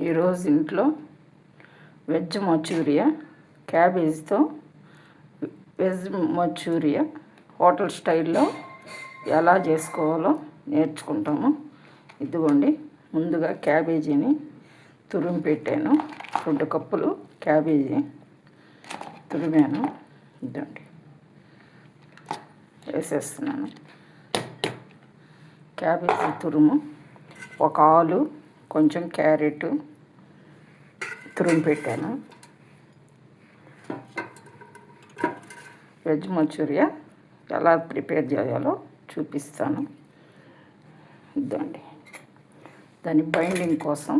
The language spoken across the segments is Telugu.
ఈరోజు ఇంట్లో వెజ్ మంచూరియా, క్యాబేజీతో వెజ్ మంచూరియా హోటల్ స్టైల్లో ఎలా చేసుకోవాలో నేర్చుకుంటాము. ఇదిగోండి, ముందుగా క్యాబేజీని తురిమి పెట్టాను. 2 కప్పులు క్యాబేజీ తురిమాను. ఇదండి వేసేస్తున్నాను. క్యాబేజీ తురుము, ఒక ఆలు, కొంచెం క్యారెట్ తురిమి పెట్టాను. వెజ్ మంచూరియా ఎలా ప్రిపేర్ చేయాలో చూపిస్తాను. ఇదండి, దాని బైండింగ్ కోసం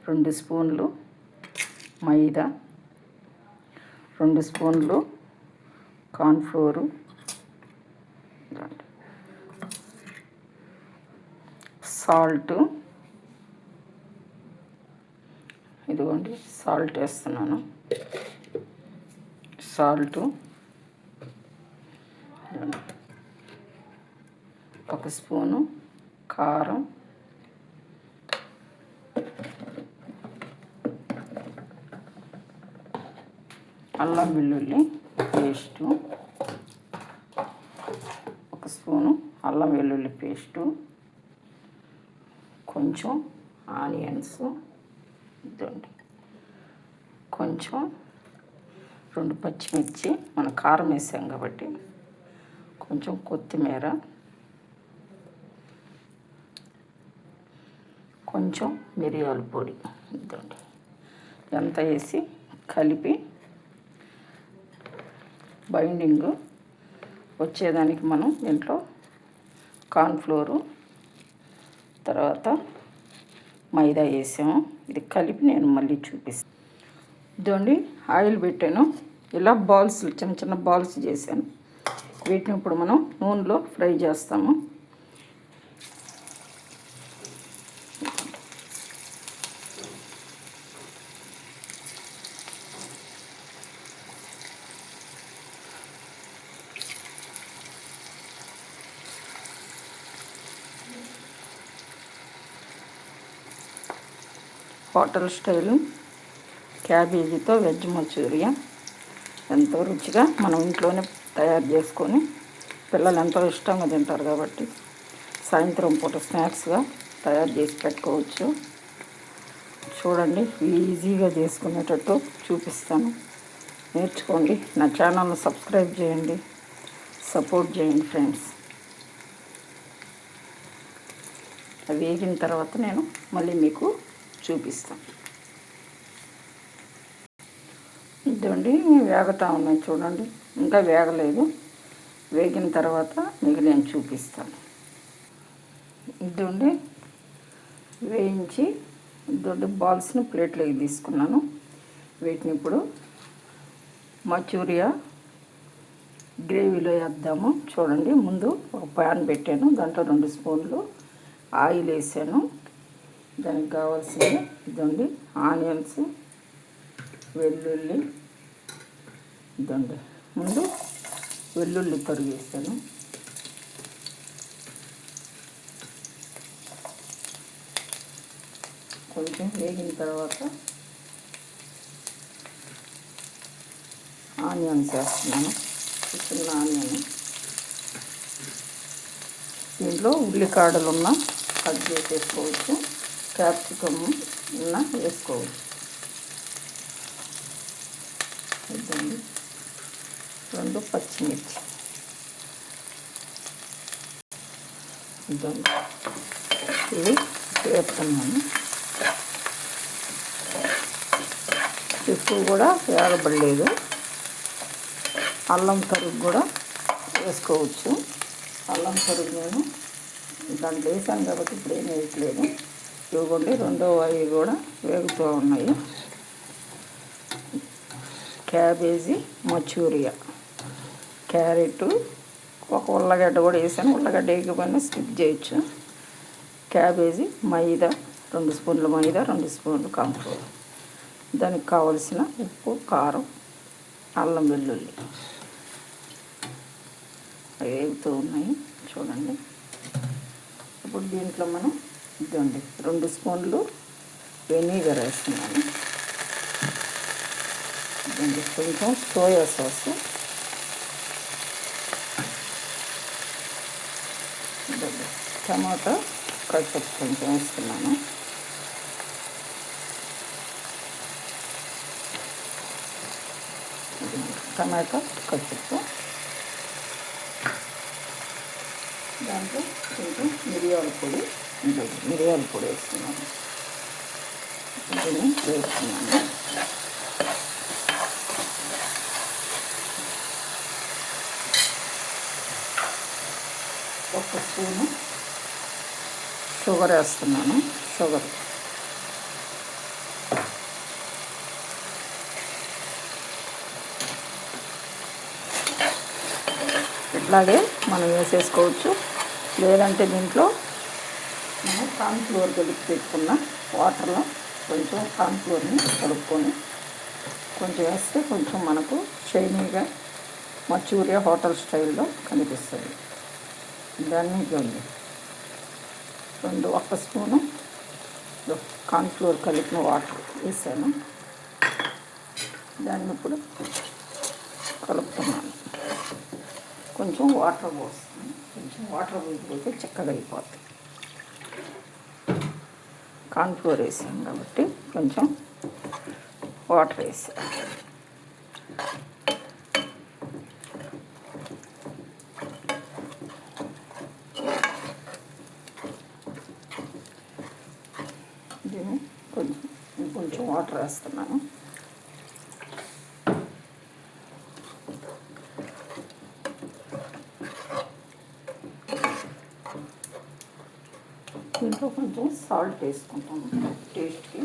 2 స్పూన్లు మైదా, 2 స్పూన్లు కార్న్ఫ్లోరు, సాల్ట్, ఇదిగోండి సాల్ట్ వేస్తున్నాను. సాల్టు 1 స్పూను, కారం, అల్లం వెల్లుల్లి పేస్టు, 1 స్పూను అల్లం వెల్లుల్లి పేస్టు, కొంచెం ఆనియన్స్, ఇదండి కొంచెం 2 పచ్చిమిర్చి, మన కారం వేసాం కాబట్టి, కొంచెం కొత్తిమీర, కొంచెం మిరియాల పొడి, ఇదండి ఎంత వేసి కలిపి బైండింగ్ వచ్చేదానికి మనం దీంట్లో కార్న్ఫ్లోరు, తర్వాత మైదా వేసాము. ఇది కలిపి నేను మళ్ళీ చూపిస్తాను. ఇదండి, ఆయిల్ పెట్టాను. ఇలా బాల్స్, చిన్న చిన్న బాల్స్ చేశాను. వీటిని ఇప్పుడు మనం నూనెలో ఫ్రై చేస్తాము. హోటల్ స్టైలు క్యాబేజీతో వెజ్ మంచూరియా ఎంతో రుచిగా మనం ఇంట్లోనే తయారు చేసుకొని పిల్లలు ఎంతో ఇష్టంగా తింటారు కాబట్టి సాయంత్రం పూట స్నాక్స్గా తయారు చేసి పెట్టుకోవచ్చు. చూడండి, ఈజీగా చేసుకునేటట్టు చూపిస్తాను. నేర్చుకోండి. నా ఛానల్ని సబ్స్క్రైబ్ చేయండి, సపోర్ట్ చేయండి ఫ్రెండ్స్. అవి వేగిన తర్వాత నేను మళ్ళీ మీకు చూపిస్తాను. ఇదండి, వేగుతూ ఉన్నాయి చూడండి, ఇంకా వేగలేదు. వేగిన తర్వాత మీకు నేను చూపిస్తాను. ఇదండి, వేయించి ఇదండి బాల్స్ని ప్లేట్లోకి తీసుకున్నాను. వీటిని ఇప్పుడు మంచూరియా గ్రేవీలో వేద్దాము. చూడండి, ముందు ఒక ప్యాన్ పెట్టాను. దాంట్లో 2 స్పూన్లు ఆయిల్ వేసాను. దానికి కావాల్సింది ఇదండి ఆనియన్స్, వెల్లుల్లి, ఇదండి ముందు వెల్లుల్లి తరిగేసాను. కొంచెం వేగిన తర్వాత ఆనియన్స్ వేస్తున్నాను. చిన్న ఆనియన్, దీంట్లో ఉల్లికాడలు ఉన్న కట్ చేసేసుకోవచ్చు, క్యాప్సికమ్ ఉన్న వేసుకోవచ్చు. ఇదండి 2 పచ్చిమిర్చి, ఇదండి ఇవి వేస్తున్నాను. ఎక్కువ కూడా వేగబడలేదు. అల్లం తరుగు కూడా వేసుకోవచ్చు. అల్లం తరుగు నేను దాంట్లో వేసాను కాబట్టి ఇప్పుడు ఏం వేయట్లేదు. ఇవ్వండి, 2వ అవి కూడా వేగుతూ ఉన్నాయి. క్యాబేజీ మంచూరియా, క్యారెట్, ఒక ఉల్లగడ్డ కూడా వేసాను. ఉల్లగడ్డ వేయకపోయినా స్కిప్ చేయొచ్చు. క్యాబేజీ, మైదా 2 స్పూన్లు మైదా, 2 స్పూన్లు కార్న్ఫ్లోర్, దానికి కావలసిన ఉప్పు, కారం, అల్లం వెల్లుల్లి వేగుతూ ఉన్నాయి చూడండి. ఇప్పుడు దీంట్లో మనం ఇదండి 2 స్పూన్లు వెనిగర్ వేస్తున్నాను. కొంచెం సోయా సాస్, టమాటా కచ్చప్ కొంచెం వేస్తున్నాను. టమాటా కచ్చప్, దాంట్లో కొంచెం మిరియాల పొడి ఉంటుంది, మిరియాల పొడి వేస్తున్నాను. దీన్ని వేస్తున్నాను. ఒక స్పూను షుగర్ వేస్తున్నాను. షుగర్ ఇట్లాగే మనం వేసేసుకోవచ్చు. లేదంటే దీంట్లో మనం కార్న్ఫ్లోర్ కలిపి పెట్టుకున్న వాటర్లో కొంచెం కార్న్ఫ్లోర్ని కలుపుకొని కొంచెం వేస్తే కొంచెం మనకు షైనీగా మంచూరియా హోటల్ స్టైల్లో కనిపిస్తుంది. దాన్ని ఒక స్పూను కార్న్ఫ్లోర్ కలిపిన వాటర్ వేసాను. దాన్ని ఇప్పుడు కలుపుతున్నాను. కొంచెం వాటర్ పోస్తాను. కొంచెం వాటర్ పోయిపోతే చక్కగా అయిపోతుంది. కార్న్ఫ్లోర్ వేసాం కాబట్టి కొంచెం వాటర్ వేసాను. దీన్ని కొంచెం వాటర్ వేస్తున్నాను. దీంట్లో కొంచెం సాల్ట్ వేసుకుంటాను. టేస్ట్కి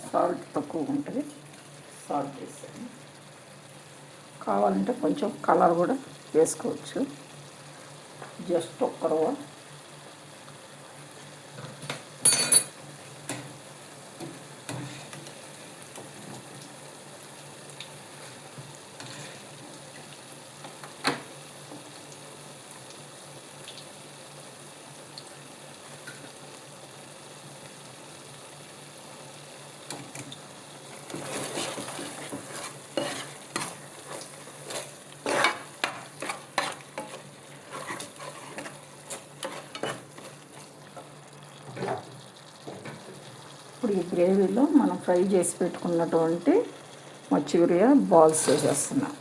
సాల్ట్ తక్కువ ఉంటుంది, సాల్ట్ వేసాను. కావాలంటే కొంచెం కలర్ కూడా వేసుకోవచ్చు. జస్ట్ ఒక్క రవ్వ. ఇప్పుడు ఈ గ్రేవీలో మనం ఫ్రై చేసి పెట్టుకున్నటువంటి మంచూరియా బాల్స్ వేసేస్తున్నాం.